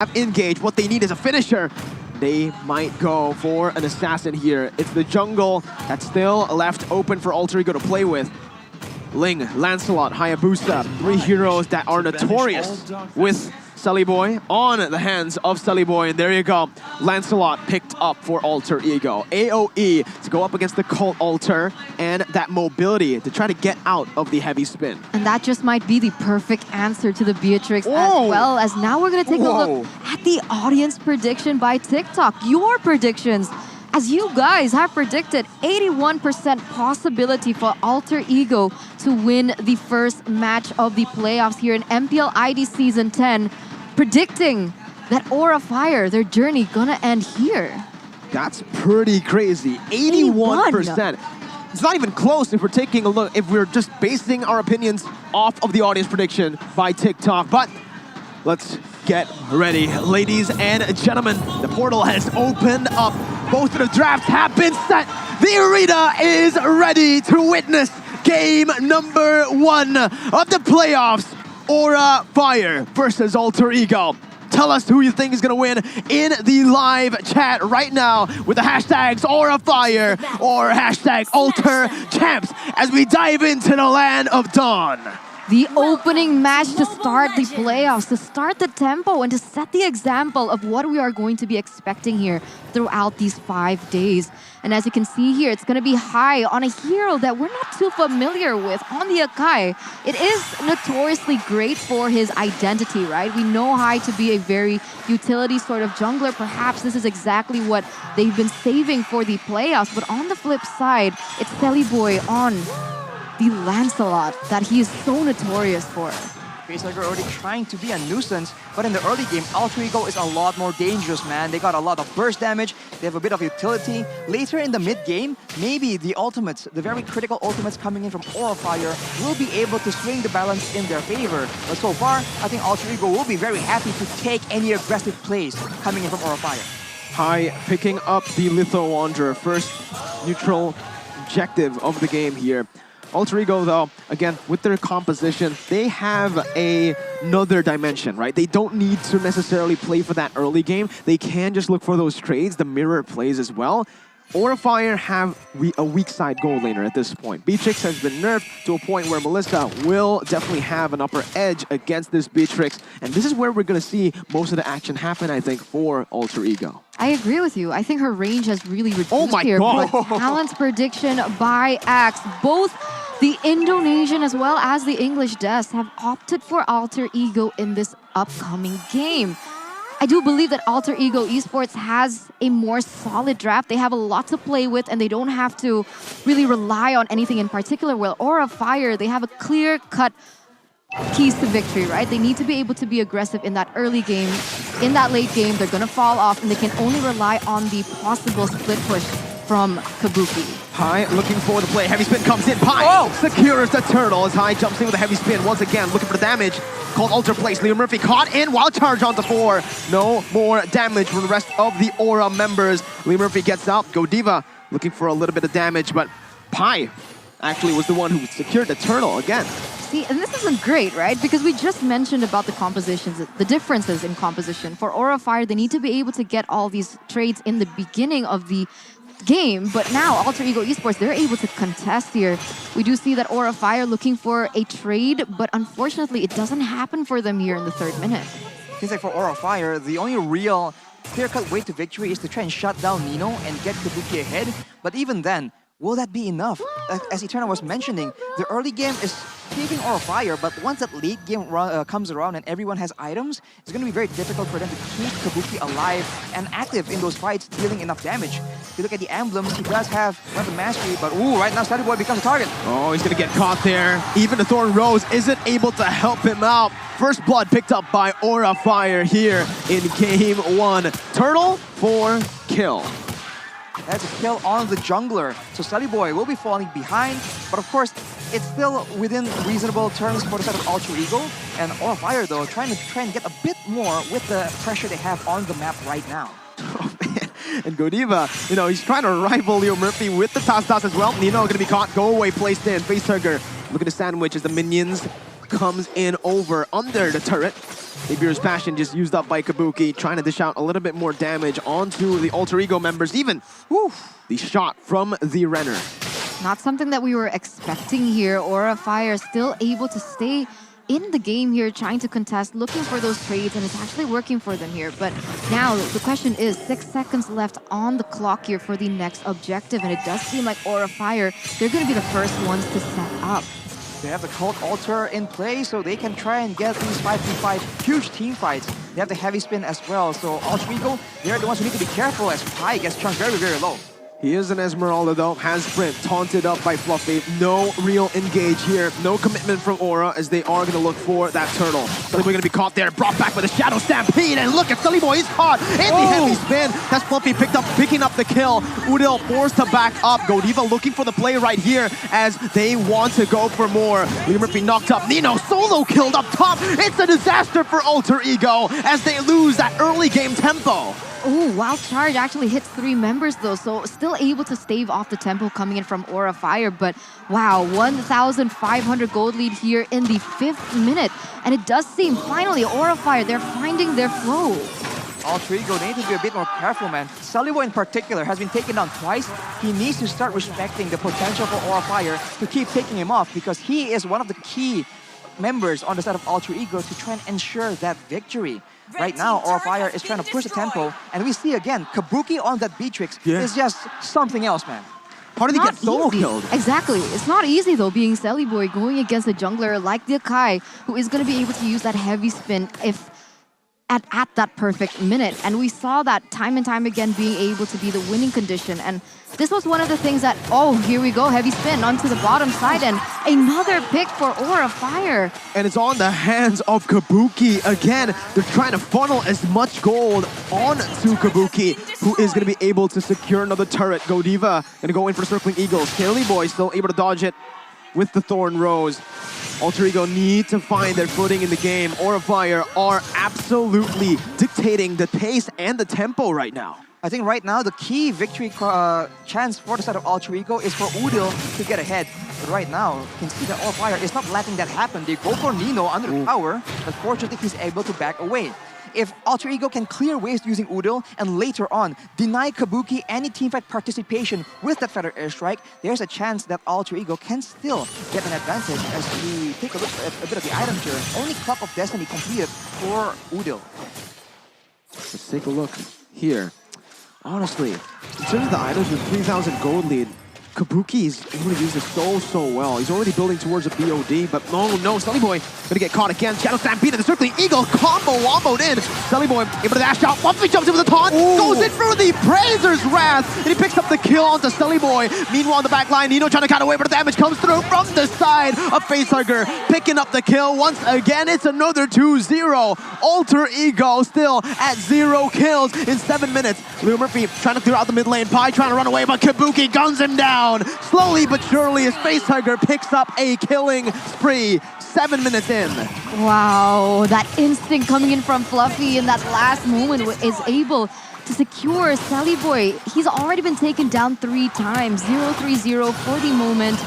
have engaged. What they need is a finisher. They might go for an assassin here. It's the jungle that's still left open for Alter Ego to play with. Ling, Lancelot, Hayabusa, three heroes that are notorious with Sully Boy on the hands of Sully Boy. And there you go. Lancelot picked up for Alter Ego. AoE to go up against the Cult Alter and that mobility to try to get out of the heavy spin. And that just might be the perfect answer to the Beatrix as well. As now we're going to take a look at the audience prediction by TikTok. Your predictions. As you guys have predicted, 81% possibility for Alter Ego to win the first match of the playoffs here in MPL ID Season 10, predicting that Aura Fire, their journey, gonna end here. That's pretty crazy. 81%. It's not even close if we're taking a look, if we're just basing our opinions off of the audience prediction by TikTok. But let's get ready, ladies and gentlemen. The portal has opened up. Both of the drafts have been set. The arena is ready to witness game number 1 of the playoffs. Aura Fire versus Alter Ego. Tell us who you think is going to win in the live chat right now with the hashtags Aura Fire or hashtag Alter Champs as we dive into the land of Dawn. The opening match to start the playoffs, to start the tempo and to set the example of what we are going to be expecting here throughout these 5 days. And as you can see here, it's going to be Hai on a hero that we're not too familiar with, on the Akai. It is notoriously great for his identity, right? We know Hai to be a very utility sort of jungler. Perhaps this is exactly what they've been saving for the playoffs. But on the flip side, it's Sully Boy on the Lancelot that he is so notorious for. Facehugger already trying to be a nuisance, but in the early game, Alter Ego is a lot more dangerous, man. They got a lot of burst damage, they have a bit of utility. Later in the mid-game, maybe the ultimates, the very critical ultimates coming in from Aura Fire will be able to swing the balance in their favor. But so far, I think Alter Ego will be very happy to take any aggressive plays coming in from Aura Fire. Hai picking up the Litho Wanderer, first neutral objective of the game here. Alter Ego, though, again, with their composition, they have another dimension, right? They don't need to necessarily play for that early game. They can just look for those trades, the mirror plays as well. Aura Fire have a weak side goal laner at this point. Beatrix has been nerfed to a point where Melissa will definitely have an upper edge against this Beatrix. And this is where we're going to see most of the action happen, I think, for Alter Ego. I agree with you. I think her range has really reduced Oh here. my God. But Talent's prediction by Axe, both the Indonesian as well as the English devs have opted for Alter Ego in this upcoming game. I do believe that Alter Ego Esports has a more solid draft. They have a lot to play with and they don't have to really rely on anything in particular. While Aura Fire, they have a clear-cut keys to victory, right? They need to be able to be aggressive in that early game. In that late game, they're going to fall off and they can only rely on the possible split push from Kabuki. Hai looking for the play. Heavy spin comes in. Hai secures the turtle as Hai jumps in with a heavy spin once again, looking for the damage. Called Alter Place. Leo Murphy caught in while charge onto 4. No more damage from the rest of the Aura members. Leo Murphy gets out. Godiva looking for a little bit of damage, but Hai actually was the one who secured the turtle again. See, and this isn't great, right? Because we just mentioned about the compositions, the differences in composition. For Aura Fire, they need to be able to get all these trades in the beginning of the game, but now Alter Ego Esports, they're able to contest here. We do see that Aura Fire looking for a trade, but unfortunately it doesn't happen for them here in the 3rd minute. Seems like for Aura Fire, the only real clear-cut way to victory is to try and shut down Nino and get Kabuki ahead, but even then, will that be enough? As Eternal was mentioning, the early game is keeping Aura Fire, but once that late game comes around and everyone has items, it's going to be very difficult for them to keep Kabuki alive and active in those fights, dealing enough damage. If you look at the emblems, he does have weapon mastery, but right now Sully Boy becomes a target. Oh, he's going to get caught there. Even the Thorn Rose isn't able to help him out. First blood picked up by Aura Fire here in game 1. Turtle for kill. That's a kill on the jungler. So Sully Boy will be falling behind, but of course, it's still within reasonable terms for the side of Alter Ego. And Aura Fire, though, trying to get a bit more with the pressure they have on the map right now. Oh, man. And Godiva, he's trying to rival Leo Murphy with the toss as well. Nino going to be caught. Go away, placed in. Facehugger looking to sandwich as the minions comes in over under the turret. Ibir's passion just used up by Kabuki, trying to dish out a little bit more damage onto the Alter Ego members. Even the shot from the Renner. Not something that we were expecting here. Aura Fire still able to stay in the game here, trying to contest, looking for those trades, and it's actually working for them here. But now the question is 6 seconds left on the clock here for the next objective, and it does seem like Aura Fire, they're going to be the first ones to set up. They have the Cult Altar in play, so they can try and get these 5v5 huge team fights. They have the heavy spin as well, so Alter Ego, they're the ones who need to be careful as Pi gets chunked very, very low. He is an Esmeralda though, has sprint, taunted up by Fluffy. No real engage here, no commitment from Aura as they are gonna look for that turtle. Sully Boy gonna be caught there, brought back with a Shadow Stampede, and look at Sully Boy, he's caught in the heavy spin. That's Fluffy picking up the kill. Udil forced to back up. Godiva looking for the play right here as they want to go for more. William Murphy knocked up, Nino solo killed up top. It's a disaster for Alter Ego as they lose that early game tempo. Oh, Wild Charge actually hits 3 members though, so still able to stave off the tempo coming in from Aura Fire. But wow, 1,500 gold lead here in the 5th minute. And it does seem, finally, Aura Fire, they're finding their flow. Alter Ego, they need to be a bit more careful, man. Salibo in particular has been taken down twice. He needs to start respecting the potential for Aura Fire to keep taking him off, because he is one of the key members on the side of Alter Ego to try and ensure that victory. Right now, Aura Fire is trying to push the tempo, and we see again, Kabuki on that Beatrix is just something else, man. How did he get solo killed? Exactly. It's not easy though, being Sally Boy going against a jungler like the Akai, who is going to be able to use that heavy spin if at that perfect minute. And we saw that time and time again being able to be the winning condition. And this was one of the things that, oh, here we go, heavy spin onto the bottom side, and another pick for Aura Fire. And it's on the hands of Kabuki again. They're trying to funnel as much gold onto Kabuki, who is going to be able to secure another turret. Godiva going to go in for Circling Eagles. Kelly Boy still able to dodge it with the Thorn Rose. Alter Ego need to find their footing in the game. Aura Fire are absolutely dictating the pace and the tempo right now. I think right now the key victory chance for the side of Alter Ego is for Udil to get ahead. But right now, you can see that Aura Fire is not letting that happen. They go for Nino under the tower, but fortunately he's able to back away. If Alter Ego can clear waves using Udil and later on deny Kabuki any teamfight participation with that Feather Airstrike, there's a chance that Alter Ego can still get an advantage. As we take a look at a bit of the item here, only Cup of Destiny completed for Udil. Let's take a look here. Honestly, in terms of the items with 3,000 gold lead, Kabuki is able to use this so well. He's already building towards a BOD, but no, Sully Boy gonna get caught again. Shadow Stampede and the Circling Eagle combo womboed in. Sully Boy able to dash out. Fluffy jumps in with a taunt, goes in for the Brazer's Wrath, and he picks up the kill onto Sully Boy. Meanwhile, on the back line, Nino trying to cut away, but the damage comes through from the side of Facehugger, picking up the kill once again. It's another 2-0. Alter Ego still at 0 kills in 7 minutes. Leo Murphy trying to clear out the mid lane. Pi trying to run away, but Kabuki guns him down. Slowly but surely, as Facehugger picks up a killing spree 7 minutes in. Wow, that instinct coming in from Fluffy in that last moment is able to secure Sally Boy. He's already been taken down 3 times. 0-3-0 for the moment.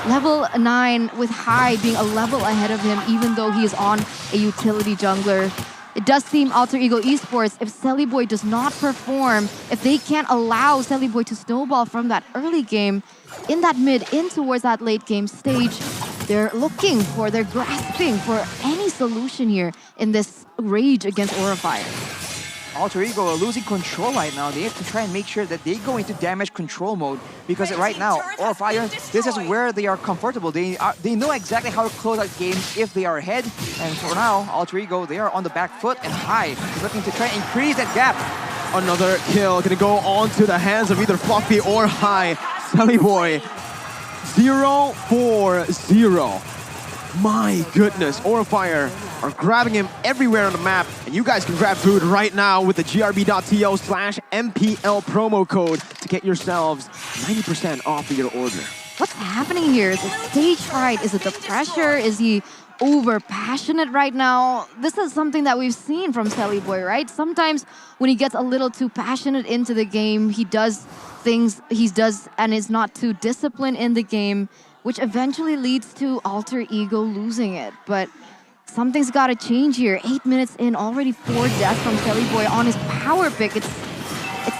Level 9 with High being a level ahead of him, even though he is on a utility jungler. It does seem Alter Ego Esports, if Sally Boy does not perform, if they can't allow Sally Boy to snowball from that early game, in that mid, in towards that late game stage, they're grasping for any solution here in this rage against Aura Fire. Alter Ego are losing control right now. They have to try and make sure that they go into damage control mode, because right now, Aura Fire, this is where they are comfortable. They know exactly how to close out games if they are ahead. And for now, Alter Ego, they are on the back foot, and High is looking to try and increase that gap. Another kill gonna go onto the hands of either Fluffy or High. Sally Boy, 0-4-0. My goodness, Aura Fire are grabbing him everywhere on the map, and you guys can grab food right now with the grb.to/MPL promo code to get yourselves 90% off of your order. What's happening here? Is it stage fright? Is it the pressure? Is he over passionate right now? This is something that we've seen from Sally Boy, right? Sometimes when he gets a little too passionate into the game, he does things and is not too disciplined in the game, which eventually leads to Alter Ego losing it. But something's got to change here. 8 minutes in, already 4 deaths from Kelly Boy on his power pick. It's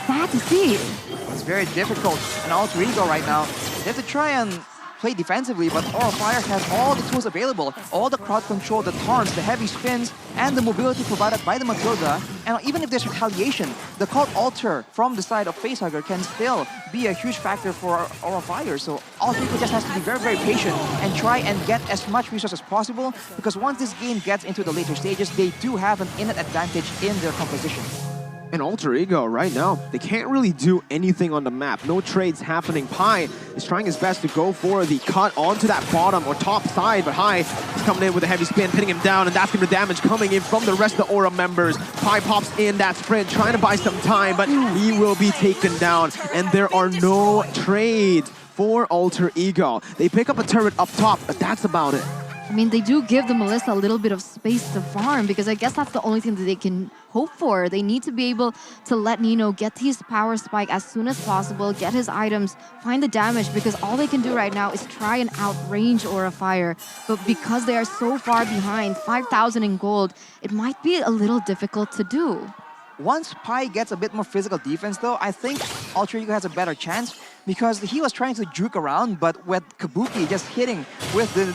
sad to see. It's very difficult. And Alter Ego right now, they have to try and play defensively, but Aura Fire has all the tools available. All the crowd control, the taunts, the heavy spins, and the mobility provided by the Matilda. And even if there's retaliation, the called Alter from the side of Facehugger can still be a huge factor for Aura Fire. So Alter Ego just has to be very, very patient and try and get as much resources as possible, because once this game gets into the later stages, they do have an innate advantage in their composition. And Alter Ego right now, they can't really do anything on the map. No trades happening. Pi is trying his best to go for the cut onto that bottom or top side, but Hai is coming in with a heavy spin, pinning him down, and that's going to damage coming in from the rest of the Aura members. Pi pops in that sprint, trying to buy some time, but he will be taken down, and there are no trades for Alter Ego. They pick up a turret up top, but that's about it. I mean, they do give the Melissa a little bit of space to farm, because I guess that's the only thing that they can hope for. They need to be able to let Nino get his power spike as soon as possible, get his items, find the damage, because all they can do right now is try and outrange Aura Fire. But because they are so far behind, 5,000 in gold, it might be a little difficult to do. Once Pi gets a bit more physical defense though, I think Alter Ego has a better chance, because he was trying to juke around, but with Kabuki just hitting with the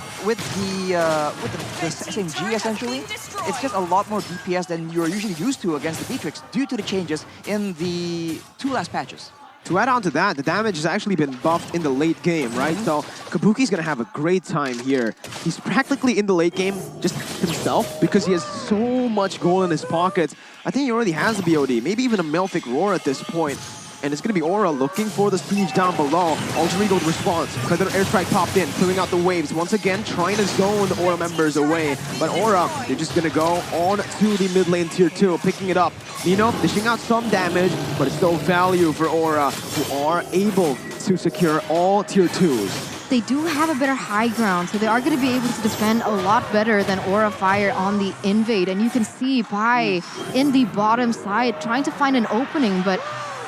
SMG essentially, it's just a lot more DPS than you're usually used to against the Beatrix due to the changes in the 2 last patches. To add on to that, the damage has actually been buffed in the late game, right? So Kabuki's gonna have a great time here. He's practically in the late game just himself, because he has so much gold in his pockets. I think he already has the BOD, maybe even a Melphic Roar at this point. And it's going to be Aura looking for the siege down below. Alter Ego response. Feather Airstrike popped in, clearing out the waves. Once again, trying to zone the Aura members away. But Aura, they're just going to go on to the mid lane tier 2, picking it up. Nino dishing out some damage, but it's still value for Aura, who are able to secure all tier 2s. They do have a better high ground, so they are going to be able to defend a lot better than Aura Fire on the invade. And you can see Pi in the bottom side trying to find an opening, but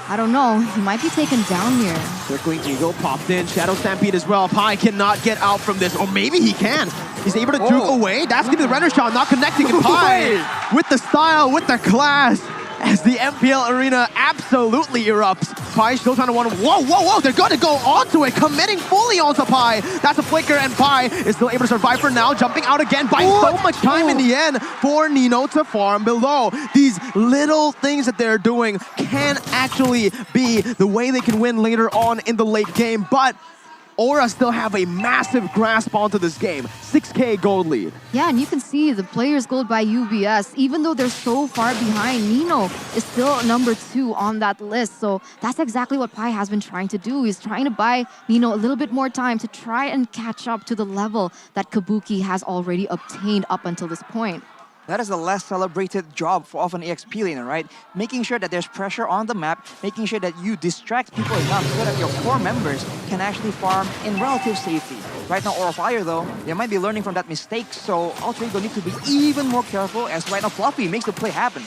I don't know, he might be taken down here. Circling Eagle popped in, Shadow Stampede as well. Pi cannot get out from this, or maybe he can. He's able to juke away. That's going to be the render shot, not connecting. And Pi, with the style, with the class, as the MPL arena absolutely erupts. Pi still trying to whoa, whoa, whoa, they're going to go onto it, committing fully onto Pi. That's a flicker, and Pi is still able to survive for now, jumping out again, buying so much time in the end for Nino to farm below. These little things that they're doing can actually be the way they can win later on in the late game, but Aura still have a massive grasp onto this game. 6K gold lead. Yeah, and you can see the players gold by UBS. Even though they're so far behind, Nino is still number 2 on that list. So that's exactly what Pi has been trying to do. He's trying to buy Nino a little bit more time to try and catch up to the level that Kabuki has already obtained up until this point. That is the less celebrated job of an EXP laner, right? Making sure that there's pressure on the map, making sure that you distract people enough so that your core members can actually farm in relative safety. Right now, Aura Fire, though, they might be learning from that mistake, so Alter Ego need to be even more careful, as right now Fluffy makes the play happen.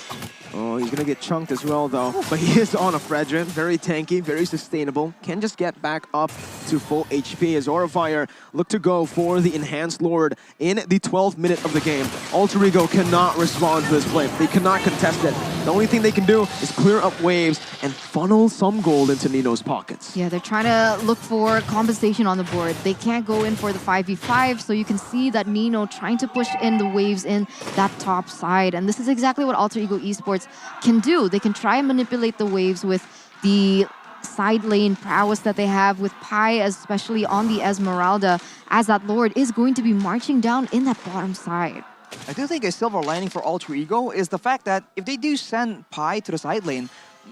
Oh, he's going to get chunked as well, though. But he is on a Fredrin. Very tanky, very sustainable. Can just get back up to full HP as Aura Fire look to go for the Enhanced Lord in the 12th minute of the game. Alter Ego cannot respond to this play. They cannot contest it. The only thing they can do is clear up waves and funnel some gold into Nino's pockets. Yeah, they're trying to look for compensation on the board. They can't go in for the 5v5, so you can see that Nino trying to push in the waves in that top side. And this is exactly what Alter Ego Esports can do. They can try and manipulate the waves with the side lane prowess that they have, with Pi, especially on the Esmeralda, as that Lord is going to be marching down in that bottom side. I do think a silver lining for Alter Ego is the fact that if they do send Pi to the side lane,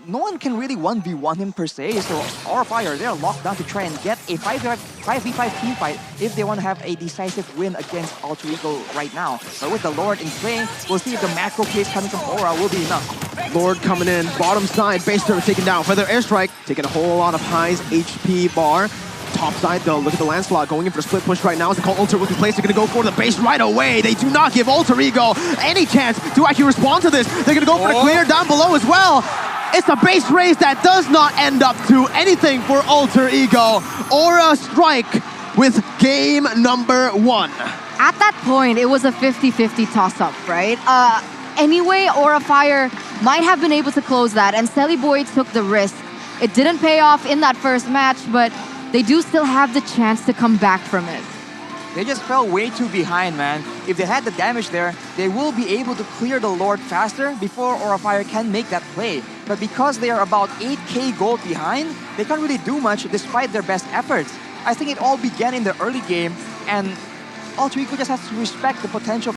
no one can really 1v1 him per se, so Aura Fire, they're locked down to try and get a 5v5 team fight if they want to have a decisive win against Alter Ego right now. But with the Lord in play, we'll see if the macro plays coming from Aura will be enough. Lord coming in, bottom side, base turret taken down. Feather Airstrike, taking a whole lot of High's HP bar. Top side though, look at the Lancelot going in for a split push right now as the call Alter will be placed. They're going to go for the base right away. They do not give Alter Ego any chance to actually respond to this. They're going to go for the clear down below as well. It's a base raise that does not end up to anything for Alter Ego. Aura Strike with game number 1. at that point, it was a 50-50 toss-up, right? Anyway, Aura Fire might have been able to close that, and Selly Boy took the risk. It didn't pay off in that first match, but they do still have the chance to come back from it. They just fell way too behind, man. If they had the damage there, they will be able to clear the Lord faster before Aura Fire can make that play. But because they are about 8k gold behind, they can't really do much despite their best efforts. I think it all began in the early game, and Alter Ego just has to respect the potential